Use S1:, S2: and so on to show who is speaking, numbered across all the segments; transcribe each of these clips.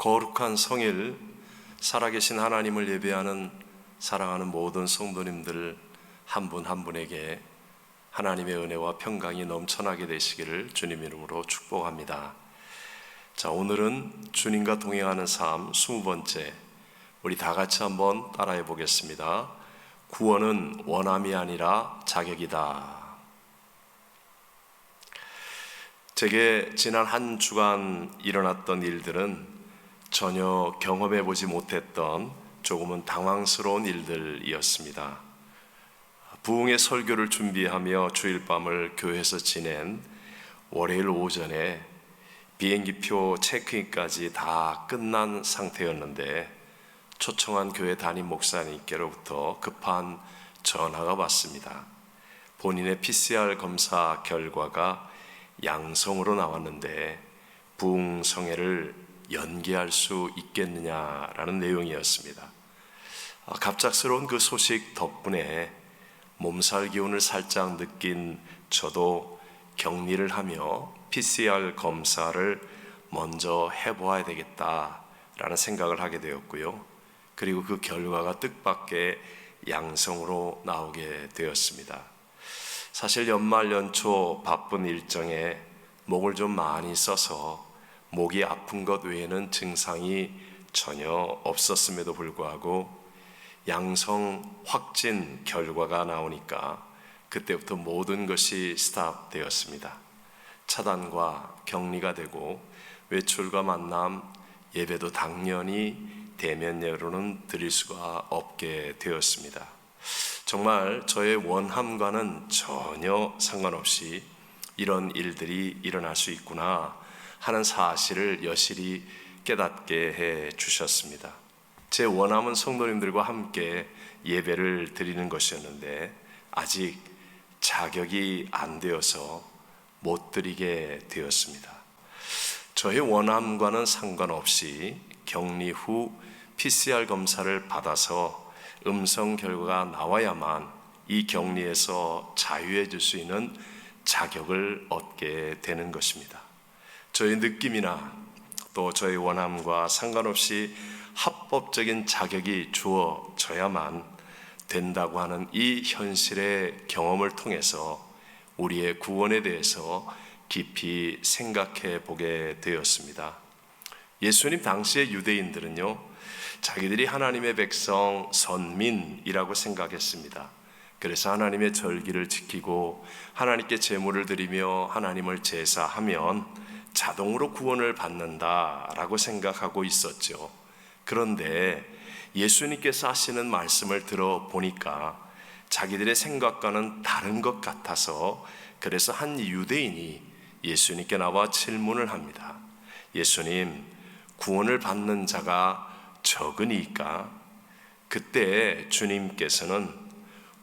S1: 거룩한 성일, 살아계신 하나님을 예배하는 사랑하는 모든 성도님들 한 분 한 분에게 하나님의 은혜와 평강이 넘쳐나게 되시기를 주님 이름으로 축복합니다. 자, 오늘은 주님과 동행하는 삶 20번째, 우리 다 같이 한번 따라해 보겠습니다. 구원은 원함이 아니라 자격이다. 제게 지난 한 주간 일어났던 일들은 전혀 경험해 보지 못했던 조금은 당황스러운 일들이었습니다. 부흥의 설교를 준비하며 주일 밤을 교회에서 지낸 월요일 오전에 비행기표 체크인까지 다 끝난 상태였는데 초청한 교회 담임 목사님께로부터 급한 전화가 왔습니다. 본인의 PCR 검사 결과가 양성으로 나왔는데 부흥성회를 연기할 수 있겠느냐라는 내용이었습니다. 갑작스러운 그 소식 덕분에 몸살 기운을 살짝 느낀 저도 격리를 하며 PCR 검사를 먼저 해보아야 되겠다라는 생각을 하게 되었고요. 그리고 그 결과가 뜻밖의 양성으로 나오게 되었습니다. 사실 연말 연초 바쁜 일정에 목을 좀 많이 써서 목이 아픈 것 외에는 증상이 전혀 없었음에도 불구하고 양성 확진 결과가 나오니까 그때부터 모든 것이 스탑되었습니다. 차단과 격리가 되고 외출과 만남, 예배도 당연히 대면 예로는 드릴 수가 없게 되었습니다. 정말 저의 원함과는 전혀 상관없이 이런 일들이 일어날 수 있구나 하는 사실을 여실히 깨닫게 해 주셨습니다. 제 원함은 성도님들과 함께 예배를 드리는 것이었는데 아직 자격이 안 되어서 못 드리게 되었습니다. 저의 원함과는 상관없이 격리 후 PCR 검사를 받아서 음성 결과가 나와야만 이 격리에서 자유해질 수 있는 자격을 얻게 되는 것입니다. 저의 느낌이나 또 저의 원함과 상관없이 합법적인 자격이 주어져야만 된다고 하는 이 현실의 경험을 통해서 우리의 구원에 대해서 깊이 생각해 보게 되었습니다. 예수님 당시의 유대인들은요, 자기들이 하나님의 백성 선민이라고 생각했습니다. 그래서 하나님의 절기를 지키고 하나님께 제물을 드리며 하나님을 제사하면 자동으로 구원을 받는다라고 생각하고 있었죠. 그런데 예수님께서 하시는 말씀을 들어보니까 자기들의 생각과는 다른 것 같아서 그래서 한 유대인이 예수님께 나와 질문을 합니다. 예수님, 구원을 받는 자가 적으니까? 그때 주님께서는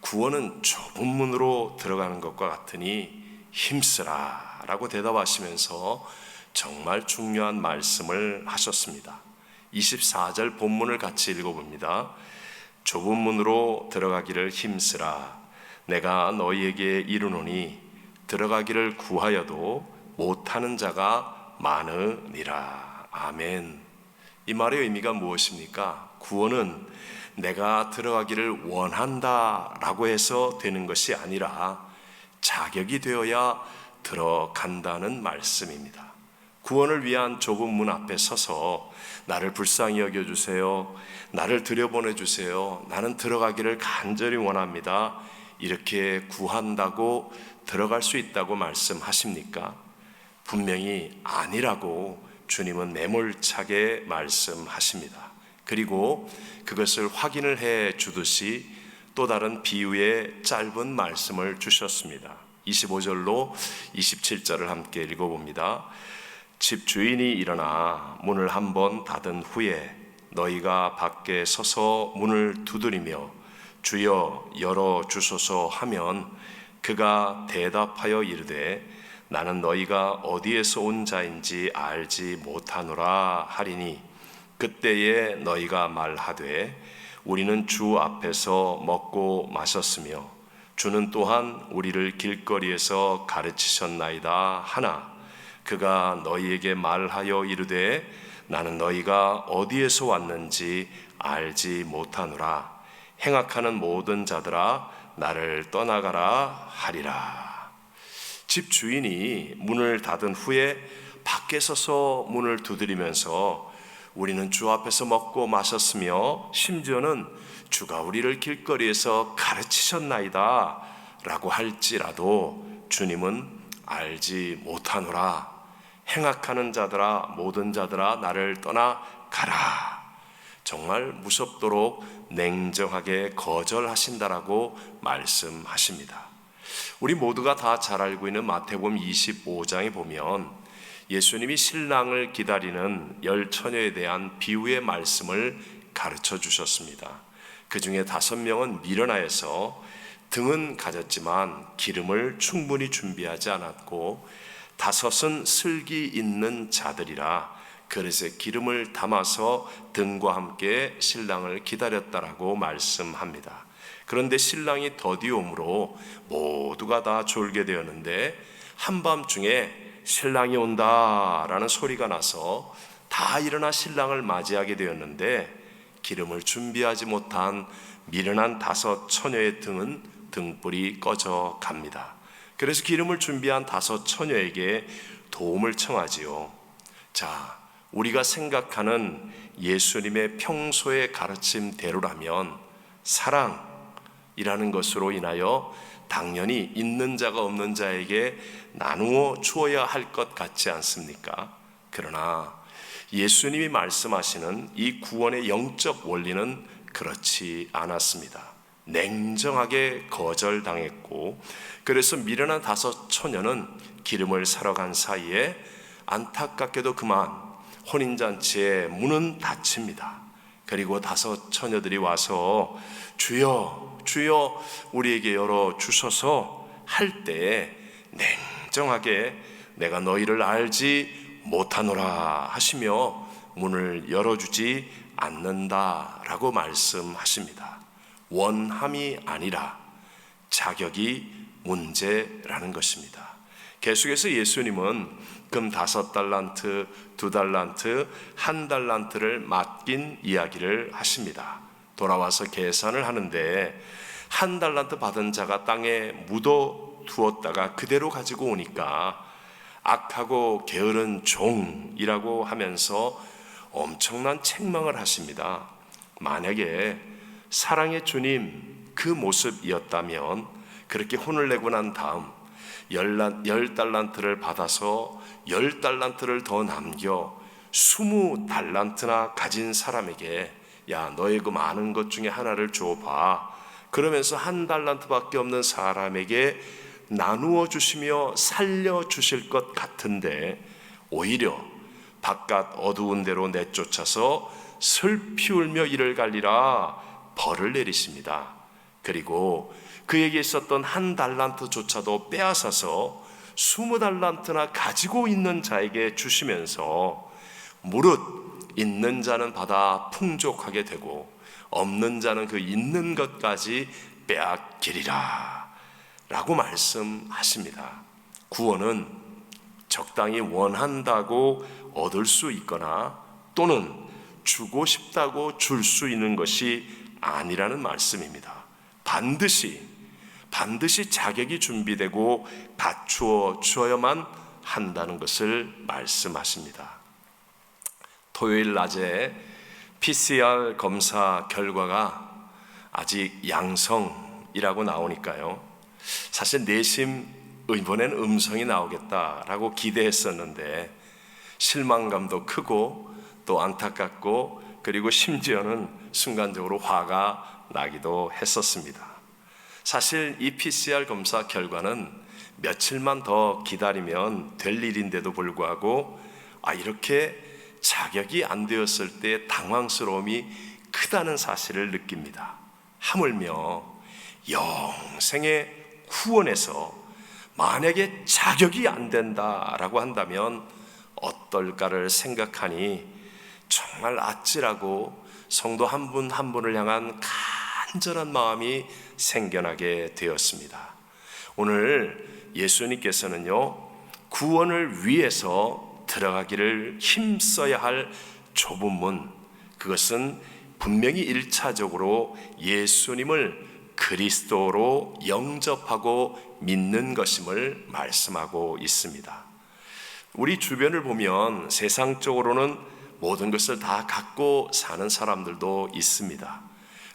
S1: 구원은 좁은 문으로 들어가는 것과 같으니 힘쓰라 라고 대답하시면서 정말 중요한 말씀을 하셨습니다. 24절 본문을 같이 읽어봅니다. 좁은 문으로 들어가기를 힘쓰라. 내가 너희에게 이르노니 들어가기를 구하여도 못하는 자가 많으니라. 아멘. 이 말의 의미가 무엇입니까? 구원은 내가 들어가기를 원한다라고 해서 되는 것이 아니라 자격이 되어야 들어간다는 말씀입니다. 구원을 위한 좁은 문 앞에 서서 나를 불쌍히 여겨주세요, 나를 들여보내주세요, 나는 들어가기를 간절히 원합니다, 이렇게 구한다고 들어갈 수 있다고 말씀하십니까? 분명히 아니라고 주님은 매몰차게 말씀하십니다. 그리고 그것을 확인을 해 주듯이 또 다른 비유의 짧은 말씀을 주셨습니다. 25절로 27절을 함께 읽어봅니다. 집 주인이 일어나 문을 한번 닫은 후에 너희가 밖에 서서 문을 두드리며 주여 열어주소서 하면 그가 대답하여 이르되 나는 너희가 어디에서 온 자인지 알지 못하노라 하리니 그때에 너희가 말하되 우리는 주 앞에서 먹고 마셨으며 주는 또한 우리를 길거리에서 가르치셨나이다 하나 그가 너희에게 말하여 이르되 나는 너희가 어디에서 왔는지 알지 못하노라. 행악하는 모든 자들아 나를 떠나가라 하리라. 집 주인이 문을 닫은 후에 밖에 서서 문을 두드리면서 우리는 주 앞에서 먹고 마셨으며 심지어는 주가 우리를 길거리에서 가르치셨나이다 라고 할지라도 주님은 알지 못하노라. 행악하는 자들아 모든 자들아 나를 떠나 가라. 정말 무섭도록 냉정하게 거절하신다라고 말씀하십니다. 우리 모두가 다 잘 알고 있는 마태복음 25장에 보면 예수님이 신랑을 기다리는 10처녀에 대한 비유의 말씀을 가르쳐 주셨습니다. 그 중에 5명은 미련하여서 등은 가졌지만 기름을 충분히 준비하지 않았고 5은 슬기 있는 자들이라 그릇에 기름을 담아서 등과 함께 신랑을 기다렸다라고 말씀합니다. 그런데 신랑이 더디 오므로 모두가 다 졸게 되었는데 한밤중에 신랑이 온다라는 소리가 나서 다 일어나 신랑을 맞이하게 되었는데 기름을 준비하지 못한 미련한 5처녀의 등은 등불이 꺼져 갑니다. 그래서 기름을 준비한 5처녀에게 도움을 청하지요. 자, 우리가 생각하는 예수님의 평소의 가르침대로라면 사랑이라는 것으로 인하여 당연히 있는 자가 없는 자에게 나누어 주어야 할 것 같지 않습니까? 그러나 예수님이 말씀하시는 이 구원의 영적 원리는 그렇지 않았습니다. 냉정하게 거절당했고 그래서 미련한 5처녀는 기름을 사러 간 사이에 안타깝게도 그만 혼인잔치의 문은 닫힙니다. 그리고 5처녀들이 와서 주여 주여 우리에게 열어주셔서 할 때에 냉정하게 내가 너희를 알지 못하노라 하시며 문을 열어주지 않는다라고 말씀하십니다. 원함이 아니라 자격이 문제라는 것입니다. 계속해서 예수님은 금 5달란트, 2달란트, 1달란트를 맡긴 이야기를 하십니다. 돌아와서 계산을 하는데 1달란트 받은 자가 땅에 묻어 두었다가 그대로 가지고 오니까 악하고 게으른 종이라고 하면서 엄청난 책망을 하십니다. 만약에 사랑의 주님 그 모습이었다면 그렇게 혼을 내고 난 다음 10달란트를 받아서 10달란트를 더 남겨 20달란트나 가진 사람에게 야 너의 그 많은 것 중에 하나를 줘봐 그러면서 1달란트밖에 없는 사람에게 나누어 주시며 살려주실 것 같은데 오히려 바깥 어두운 데로 내쫓아서 슬피 울며 이를 갈리라 벌을 내리십니다. 그리고 그에게 있었던 1달란트조차도 빼앗아서 20달란트나 가지고 있는 자에게 주시면서 무릇 있는 자는 받아 풍족하게 되고 없는 자는 그 있는 것까지 빼앗기리라 라고 말씀하십니다. 구원은 적당히 원한다고 얻을 수 있거나 또는 주고 싶다고 줄 수 있는 것이 아니라는 말씀입니다. 반드시 자격이 준비되고 갖추어 주어야만 한다는 것을 말씀하십니다. 토요일 낮에 PCR 검사 결과가 아직 양성이라고 나오니까요. 사실 내심 이번엔 음성이 나오겠다라고 기대했었는데 실망감도 크고 또 안타깝고 그리고 심지어는 순간적으로 화가 나기도 했었습니다. 사실 이 PCR 검사 결과는 며칠만 더 기다리면 될 일인데도 불구하고 이렇게 자격이 안 되었을 때 당황스러움이 크다는 사실을 느낍니다. 하물며 영생의 후원에서 만약에 자격이 안 된다라고 한다면 어떨까를 생각하니 정말 아찔하고 성도 한 분 한 분을 향한 간절한 마음이 생겨나게 되었습니다. 오늘 예수님께서는요 구원을 위해서 들어가기를 힘써야 할 좁은 문, 그것은 분명히 1차적으로 예수님을 그리스도로 영접하고 믿는 것임을 말씀하고 있습니다. 우리 주변을 보면 세상적으로는 모든 것을 다 갖고 사는 사람들도 있습니다.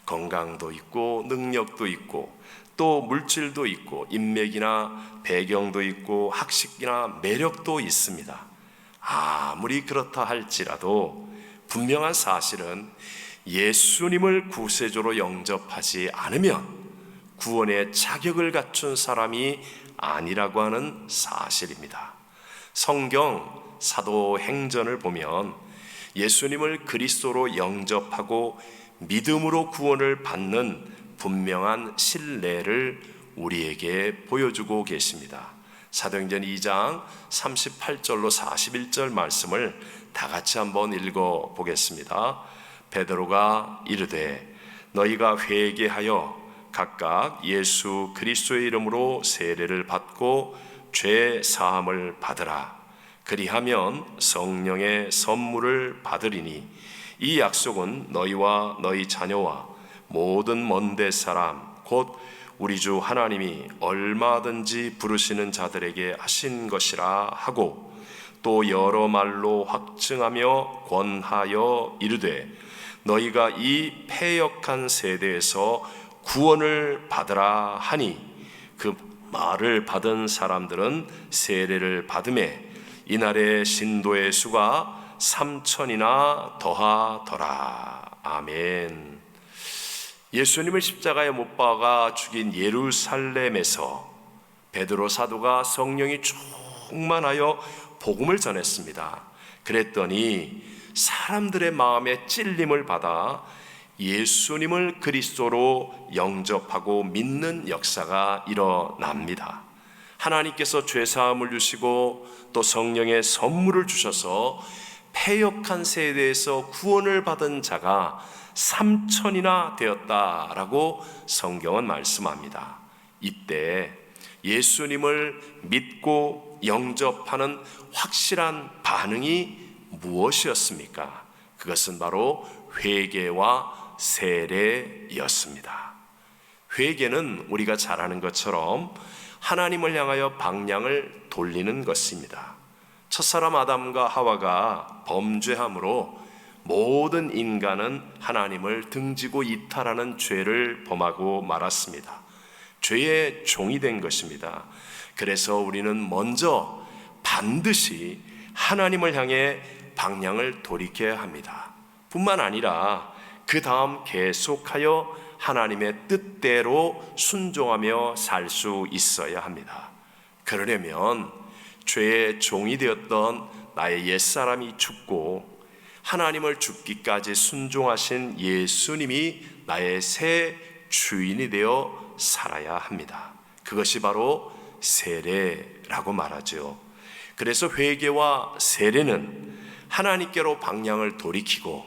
S1: 건강도 있고 능력도 있고 또 물질도 있고 인맥이나 배경도 있고 학식이나 매력도 있습니다. 아무리 그렇다 할지라도 분명한 사실은 예수님을 구세주로 영접하지 않으면 구원의 자격을 갖춘 사람이 아니라고 하는 사실입니다. 성경 사도행전을 보면 예수님을 그리스도로 영접하고 믿음으로 구원을 받는 분명한 신뢰를 우리에게 보여주고 계십니다. 사도행전 2장 38절로 41절 말씀을 다 같이 한번 읽어 보겠습니다. 베드로가 이르되 너희가 회개하여 각각 예수 그리스도의 이름으로 세례를 받고 죄 사함을 받으라. 그리하면 성령의 선물을 받으리니 이 약속은 너희와 너희 자녀와 모든 먼데 사람 곧 우리 주 하나님이 얼마든지 부르시는 자들에게 하신 것이라 하고 또 여러 말로 확증하며 권하여 이르되 너희가 이 패역한 세대에서 구원을 받으라 하니 그 말을 받은 사람들은 세례를 받음에 이날의 신도의 수가 3,000이나 더하더라. 아멘. 예수님을 십자가에 못 박아 죽인 예루살렘에서 베드로 사도가 성령이 충만하여 복음을 전했습니다. 그랬더니 사람들의 마음에 찔림을 받아 예수님을 그리스도로 영접하고 믿는 역사가 일어납니다. 하나님께서 죄사함을 주시고 또 성령의 선물을 주셔서 패역한 세대에서 구원을 받은 자가 3,000이나 되었다라고 성경은 말씀합니다. 이때 예수님을 믿고 영접하는 확실한 반응이 무엇이었습니까? 그것은 바로 회개와 세례였습니다. 회개는 우리가 잘 아는 것처럼 하나님을 향하여 방향을 돌리는 것입니다. 첫사람 아담과 하와가 범죄함으로 모든 인간은 하나님을 등지고 이탈하는 죄를 범하고 말았습니다. 죄의 종이 된 것입니다. 그래서 우리는 먼저 반드시 하나님을 향해 방향을 돌이켜야 합니다. 뿐만 아니라 그 다음 계속하여 하나님의 뜻대로 순종하며 살 수 있어야 합니다. 그러려면 죄의 종이 되었던 나의 옛사람이 죽고 하나님을 죽기까지 순종하신 예수님이 나의 새 주인이 되어 살아야 합니다. 그것이 바로 세례라고 말하죠. 그래서 회개와 세례는 하나님께로 방향을 돌이키고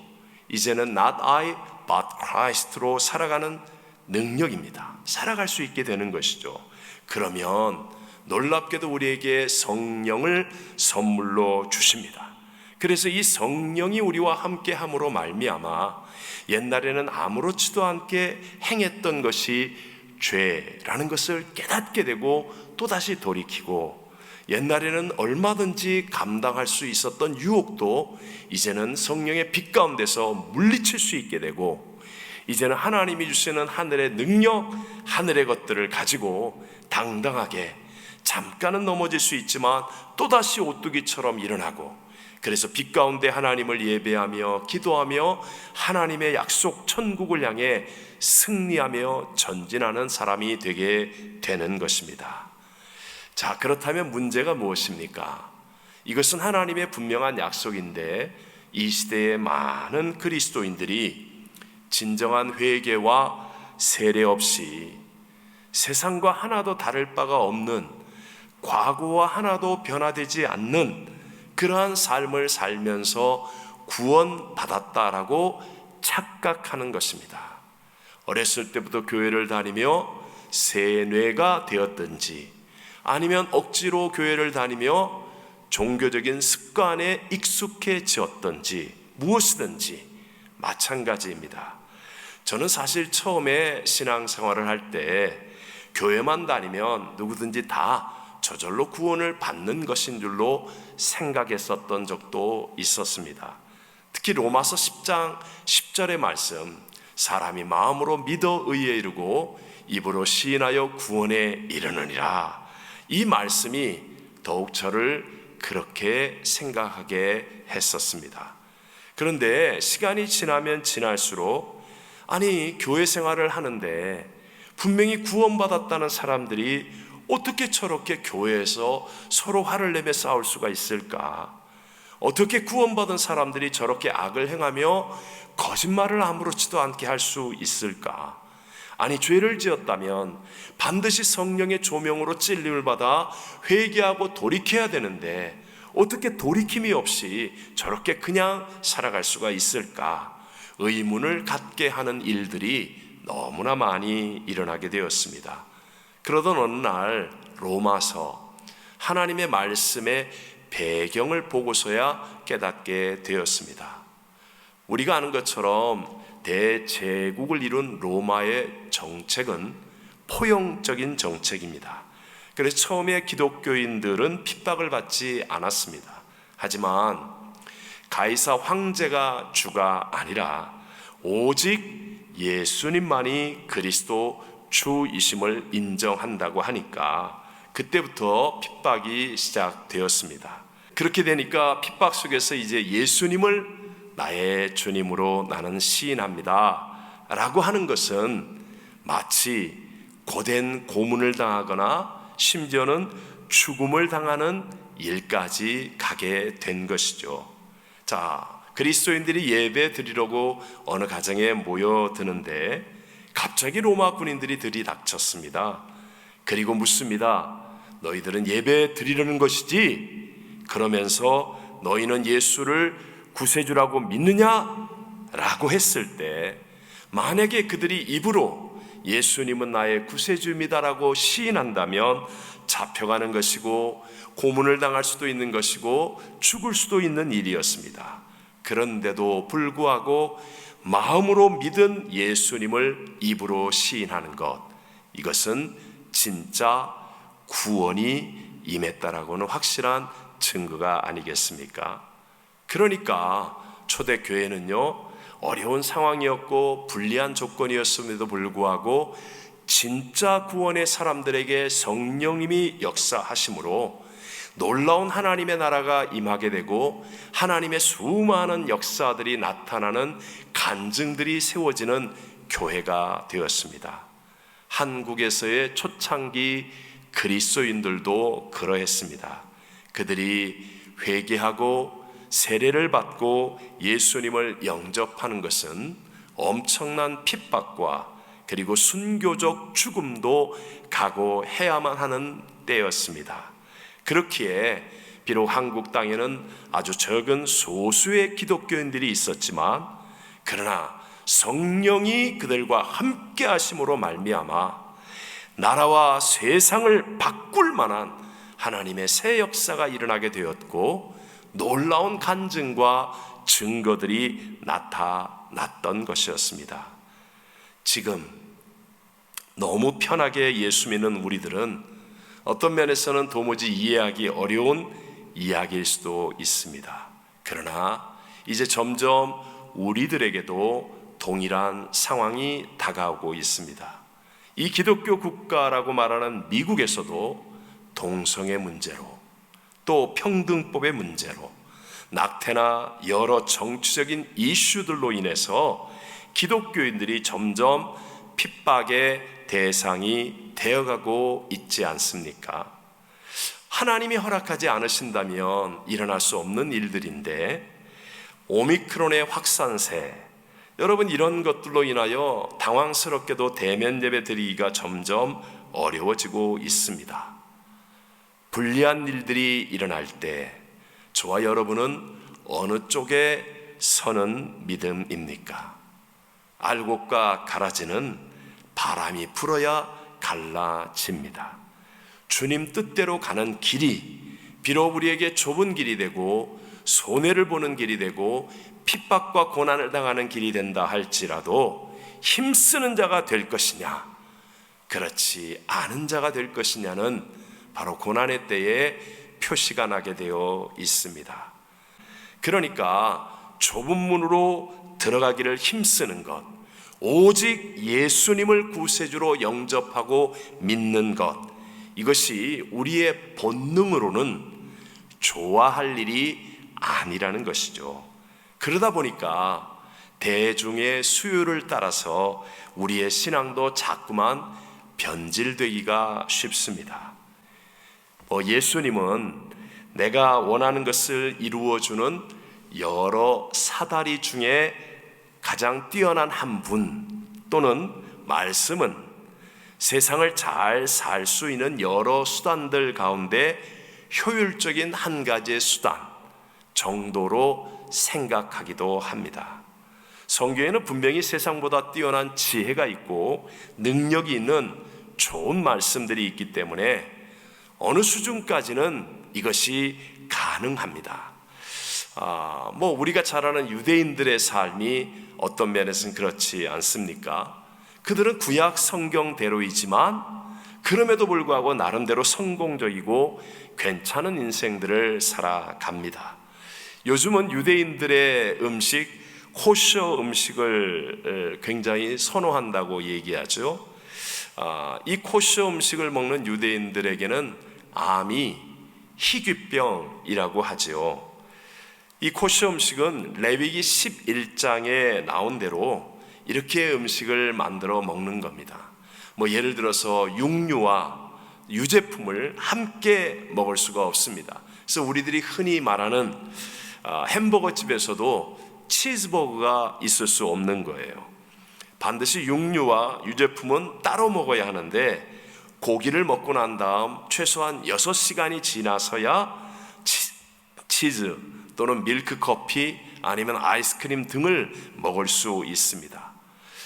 S1: 이제는 not I but Christ로 살아가는 능력입니다. 살아갈 수 있게 되는 것이죠. 그러면 놀랍게도 우리에게 성령을 선물로 주십니다. 그래서 이 성령이 우리와 함께 함으로 말미암아 옛날에는 아무렇지도 않게 행했던 것이 죄라는 것을 깨닫게 되고 또다시 돌이키고 옛날에는 얼마든지 감당할 수 있었던 유혹도 이제는 성령의 빛 가운데서 물리칠 수 있게 되고 이제는 하나님이 주시는 하늘의 능력, 하늘의 것들을 가지고 당당하게 잠깐은 넘어질 수 있지만 또다시 오뚜기처럼 일어나고 그래서 빛 가운데 하나님을 예배하며 기도하며 하나님의 약속 천국을 향해 승리하며 전진하는 사람이 되게 되는 것입니다. 자, 그렇다면 문제가 무엇입니까? 이것은 하나님의 분명한 약속인데 이 시대의 많은 그리스도인들이 진정한 회개와 세례 없이 세상과 하나도 다를 바가 없는 과거와 하나도 변화되지 않는 그러한 삶을 살면서 구원받았다라고 착각하는 것입니다. 어렸을 때부터 교회를 다니며 세뇌가 되었든지 아니면 억지로 교회를 다니며 종교적인 습관에 익숙해졌던지 무엇이든지 마찬가지입니다. 저는 사실 처음에 신앙생활을 할 때 교회만 다니면 누구든지 다 저절로 구원을 받는 것인 줄로 생각했었던 적도 있었습니다. 특히 로마서 10장 10절의 말씀, 사람이 마음으로 믿어 의에 이르고 입으로 시인하여 구원에 이르느니라, 이 말씀이 더욱 저를 그렇게 생각하게 했었습니다. 그런데 시간이 지나면 지날수록 아니, 교회 생활을 하는데 분명히 구원받았다는 사람들이 어떻게 저렇게 교회에서 서로 화를 내며 싸울 수가 있을까? 어떻게 구원받은 사람들이 저렇게 악을 행하며 거짓말을 아무렇지도 않게 할 수 있을까? 아니, 죄를 지었다면 반드시 성령의 조명으로 찔림을 받아 회개하고 돌이켜야 되는데 어떻게 돌이킴이 없이 저렇게 그냥 살아갈 수가 있을까? 의문을 갖게 하는 일들이 너무나 많이 일어나게 되었습니다. 그러던 어느 날 로마서, 하나님의 말씀의 배경을 보고서야 깨닫게 되었습니다. 우리가 아는 것처럼 대제국을 이룬 로마의 정책은 포용적인 정책입니다. 그래서 처음에 기독교인들은 핍박을 받지 않았습니다. 하지만 가이사 황제가 주가 아니라 오직 예수님만이 그리스도 주이심을 인정한다고 하니까 그때부터 핍박이 시작되었습니다. 그렇게 되니까 핍박 속에서 이제 예수님을 나의 주님으로 나는 시인합니다 라고 하는 것은 마치 고된 고문을 당하거나 심지어는 죽음을 당하는 일까지 가게 된 것이죠. 자, 그리스도인들이 예배 드리려고 어느 가정에 모여드는데 갑자기 로마 군인들이 들이닥쳤습니다. 그리고 묻습니다. 너희들은 예배 드리려는 것이지? 그러면서 너희는 예수를 구세주라고 믿느냐? 라고 했을 때 만약에 그들이 입으로 예수님은 나의 구세주입니다라고 시인한다면 잡혀가는 것이고 고문을 당할 수도 있는 것이고 죽을 수도 있는 일이었습니다. 그런데도 불구하고 마음으로 믿은 예수님을 입으로 시인하는 것, 이것은 진짜 구원이 임했다라고는 확실한 증거가 아니겠습니까? 그러니까 초대교회는요, 어려운 상황이었고 불리한 조건이었음에도 불구하고 진짜 구원의 사람들에게 성령님이 역사하심으로 놀라운 하나님의 나라가 임하게 되고 하나님의 수많은 역사들이 나타나는 간증들이 세워지는 교회가 되었습니다. 한국에서의 초창기 그리스도인들도 그러했습니다. 그들이 회개하고 세례를 받고 예수님을 영접하는 것은 엄청난 핍박과 그리고 순교적 죽음도 각오해야만 하는 때였습니다. 그렇기에 비록 한국 땅에는 아주 적은 소수의 기독교인들이 있었지만 그러나 성령이 그들과 함께 하심으로 말미암아 나라와 세상을 바꿀 만한 하나님의 새 역사가 일어나게 되었고 놀라운 간증과 증거들이 나타났던 것이었습니다. 지금 너무 편하게 예수 믿는 우리들은 어떤 면에서는 도무지 이해하기 어려운 이야기일 수도 있습니다. 그러나 이제 점점 우리들에게도 동일한 상황이 다가오고 있습니다. 이 기독교 국가라고 말하는 미국에서도 동성애 문제로 또 평등법의 문제로 낙태나 여러 정치적인 이슈들로 인해서 기독교인들이 점점 핍박의 대상이 되어가고 있지 않습니까? 하나님이 허락하지 않으신다면 일어날 수 없는 일들인데 오미크론의 확산세, 여러분 이런 것들로 인하여 당황스럽게도 대면 예배 드리기가 점점 어려워지고 있습니다. 불리한 일들이 일어날 때 저와 여러분은 어느 쪽에 서는 믿음입니까? 알곡과 가라지는 바람이 불어야 갈라집니다. 주님 뜻대로 가는 길이 비록 우리에게 좁은 길이 되고 손해를 보는 길이 되고 핍박과 고난을 당하는 길이 된다 할지라도 힘쓰는 자가 될 것이냐, 그렇지 않은 자가 될 것이냐는 바로 고난의 때에 표시가 나게 되어 있습니다. 그러니까 좁은 문으로 들어가기를 힘쓰는 것, 오직 예수님을 구세주로 영접하고 믿는 것, 이것이 우리의 본능으로는 좋아할 일이 아니라는 것이죠. 그러다 보니까 대중의 수요를 따라서 우리의 신앙도 자꾸만 변질되기가 쉽습니다. 예수님은 내가 원하는 것을 이루어주는 여러 사다리 중에 가장 뛰어난 한 분, 또는 말씀은 세상을 잘 살 수 있는 여러 수단들 가운데 효율적인 한 가지의 수단 정도로 생각하기도 합니다. 성경에는 분명히 세상보다 뛰어난 지혜가 있고 능력이 있는 좋은 말씀들이 있기 때문에 어느 수준까지는 이것이 가능합니다. 우리가 잘 아는 유대인들의 삶이 어떤 면에서는 그렇지 않습니까? 그들은 구약 성경대로이지만 그럼에도 불구하고 나름대로 성공적이고 괜찮은 인생들을 살아갑니다. 요즘은 유대인들의 음식, 코셔 음식을 굉장히 선호한다고 얘기하죠. 이 코셔 음식을 먹는 유대인들에게는 암이 희귀병이라고 하죠. 이 코셔 음식은 레위기 11장에 나온 대로 이렇게 음식을 만들어 먹는 겁니다. 예를 들어서 육류와 유제품을 함께 먹을 수가 없습니다. 그래서 우리들이 흔히 말하는 햄버거 집에서도 치즈버거가 있을 수 없는 거예요. 반드시 육류와 유제품은 따로 먹어야 하는데 고기를 먹고 난 다음 최소한 6시간이 지나서야 치즈 또는 밀크 커피 아니면 아이스크림 등을 먹을 수 있습니다.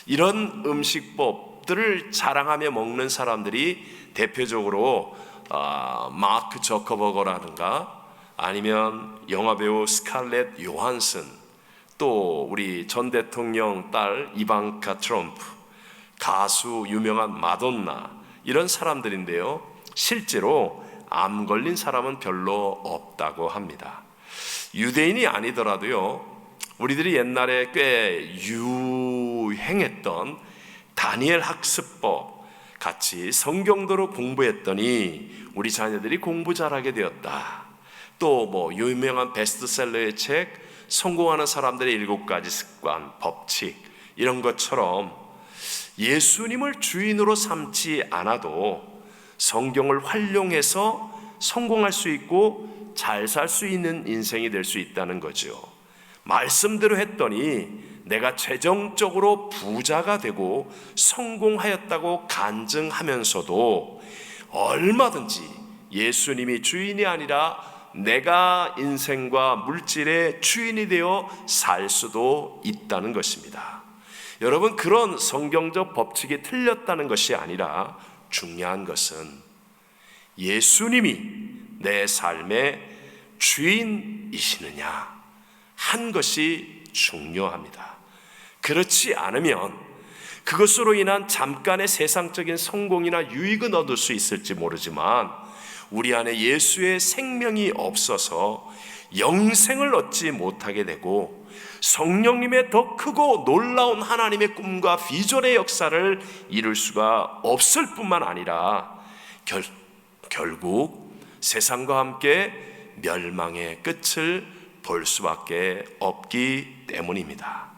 S1: 이런 음식법들을 자랑하며 먹는 사람들이 대표적으로 마크 저커버거라든가 아니면 영화배우 스칼렛 요한슨, 또 우리 전 대통령 딸 이방카 트럼프, 가수 유명한 마돈나, 이런 사람들인데요, 실제로 암 걸린 사람은 별로 없다고 합니다. 유대인이 아니더라도요, 우리들이 옛날에 꽤 유행했던 다니엘 학습법 같이 성경도로 공부했더니 우리 자녀들이 공부 잘하게 되었다. 또 유명한 베스트셀러의 책 성공하는 사람들의 7가지 습관, 법칙, 이런 것처럼 예수님을 주인으로 삼지 않아도 성경을 활용해서 성공할 수 있고 잘 살 수 있는 인생이 될 수 있다는 거죠. 말씀대로 했더니 내가 재정적으로 부자가 되고 성공하였다고 간증하면서도 얼마든지 예수님이 주인이 아니라 내가 인생과 물질의 주인이 되어 살 수도 있다는 것입니다. 여러분, 그런 성경적 법칙이 틀렸다는 것이 아니라 중요한 것은 예수님이 내 삶의 주인이시느냐 한 것이 중요합니다. 그렇지 않으면 그것으로 인한 잠깐의 세상적인 성공이나 유익은 얻을 수 있을지 모르지만 우리 안에 예수의 생명이 없어서 영생을 얻지 못하게 되고 성령님의 더 크고 놀라운 하나님의 꿈과 비전의 역사를 이룰 수가 없을 뿐만 아니라 결국 세상과 함께 멸망의 끝을 볼 수밖에 없기 때문입니다.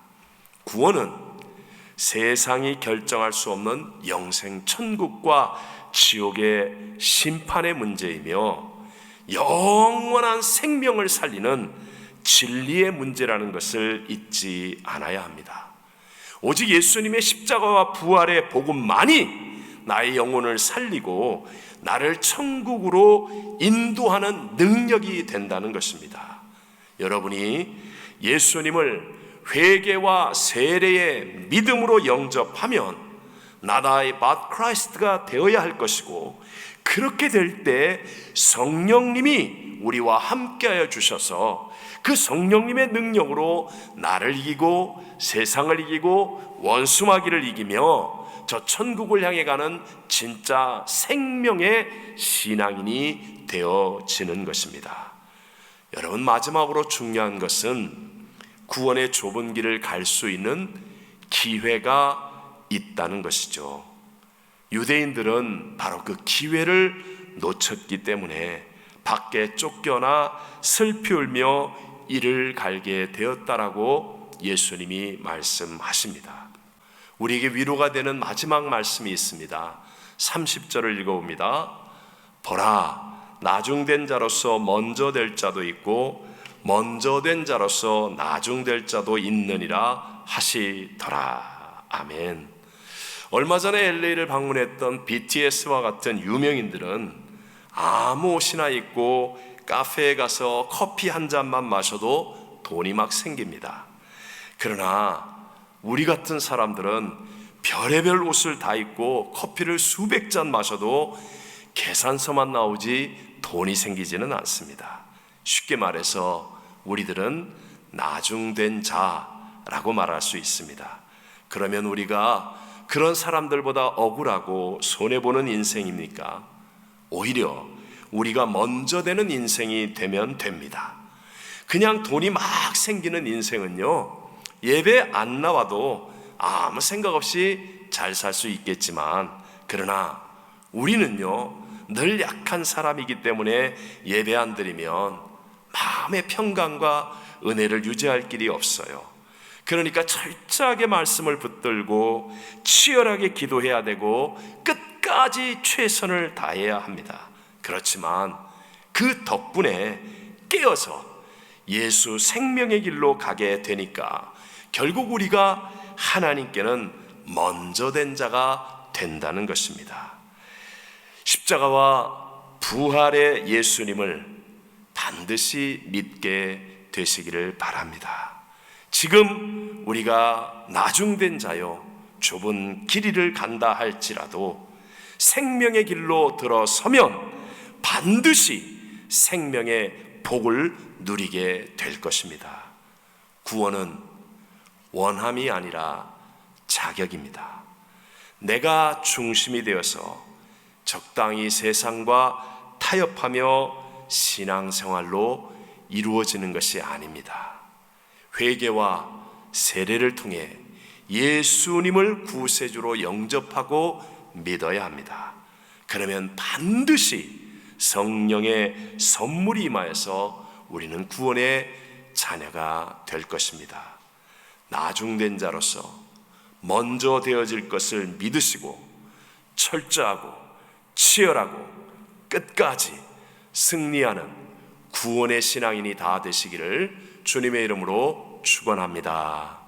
S1: 구원은 세상이 결정할 수 없는 영생 천국과 지옥의 심판의 문제이며 영원한 생명을 살리는 진리의 문제라는 것을 잊지 않아야 합니다. 오직 예수님의 십자가와 부활의 복음만이 나의 영혼을 살리고 나를 천국으로 인도하는 능력이 된다는 것입니다. 여러분이 예수님을 회개와 세례의 믿음으로 영접하면 나다의 밭 크라이스트가 되어야 할 것이고, 그렇게 될 때 성령님이 우리와 함께하여 주셔서 그 성령님의 능력으로 나를 이기고 세상을 이기고 원수마귀를 이기며 저 천국을 향해 가는 진짜 생명의 신앙인이 되어지는 것입니다. 여러분, 마지막으로 중요한 것은 구원의 좁은 길을 갈 수 있는 기회가 있다는 것이죠. 유대인들은 바로 그 기회를 놓쳤기 때문에 밖에 쫓겨나 슬피 울며 이를 갈게 되었다라고 예수님이 말씀하십니다. 우리에게 위로가 되는 마지막 말씀이 있습니다. 30절을 읽어봅니다. 보라, 나중된 자로서 먼저 될 자도 있고 먼저 된 자로서 나중될 자도 있느니라 하시더라. 아멘. 얼마 전에 LA를 방문했던 BTS와 같은 유명인들은 아무 옷이나 입고 카페에 가서 커피 한 잔만 마셔도 돈이 막 생깁니다. 그러나 우리 같은 사람들은 별의별 옷을 다 입고 커피를 수백 잔 마셔도 계산서만 나오지 돈이 생기지는 않습니다. 쉽게 말해서 우리들은 나중된 자라고 말할 수 있습니다. 그러면 우리가 그런 사람들보다 억울하고 손해보는 인생입니까? 오히려 우리가 먼저 되는 인생이 되면 됩니다. 그냥 돈이 막 생기는 인생은요, 예배 안 나와도 아무 생각 없이 잘 살 수 있겠지만, 그러나 우리는요 늘 약한 사람이기 때문에 예배 안 드리면 마음의 평강과 은혜를 유지할 길이 없어요. 그러니까 철저하게 말씀을 붙들고 치열하게 기도해야 되고 끝까지 최선을 다해야 합니다. 그렇지만 그 덕분에 깨어서 예수 생명의 길로 가게 되니까 결국 우리가 하나님께는 먼저 된 자가 된다는 것입니다. 십자가와 부활의 예수님을 반드시 믿게 되시기를 바랍니다. 지금 우리가 나중된 자요 좁은 길이를 간다 할지라도 생명의 길로 들어서면 반드시 생명의 복을 누리게 될 것입니다. 구원은 원함이 아니라 자격입니다. 내가 중심이 되어서 적당히 세상과 타협하며 신앙생활로 이루어지는 것이 아닙니다. 회개와 세례를 통해 예수님을 구세주로 영접하고 믿어야 합니다. 그러면 반드시 성령의 선물이 임하여서 우리는 구원의 자녀가 될 것입니다. 나중된 자로서 먼저 되어질 것을 믿으시고 철저하고 치열하고 끝까지 승리하는 구원의 신앙인이 다 되시기를 주님의 이름으로 축원합니다.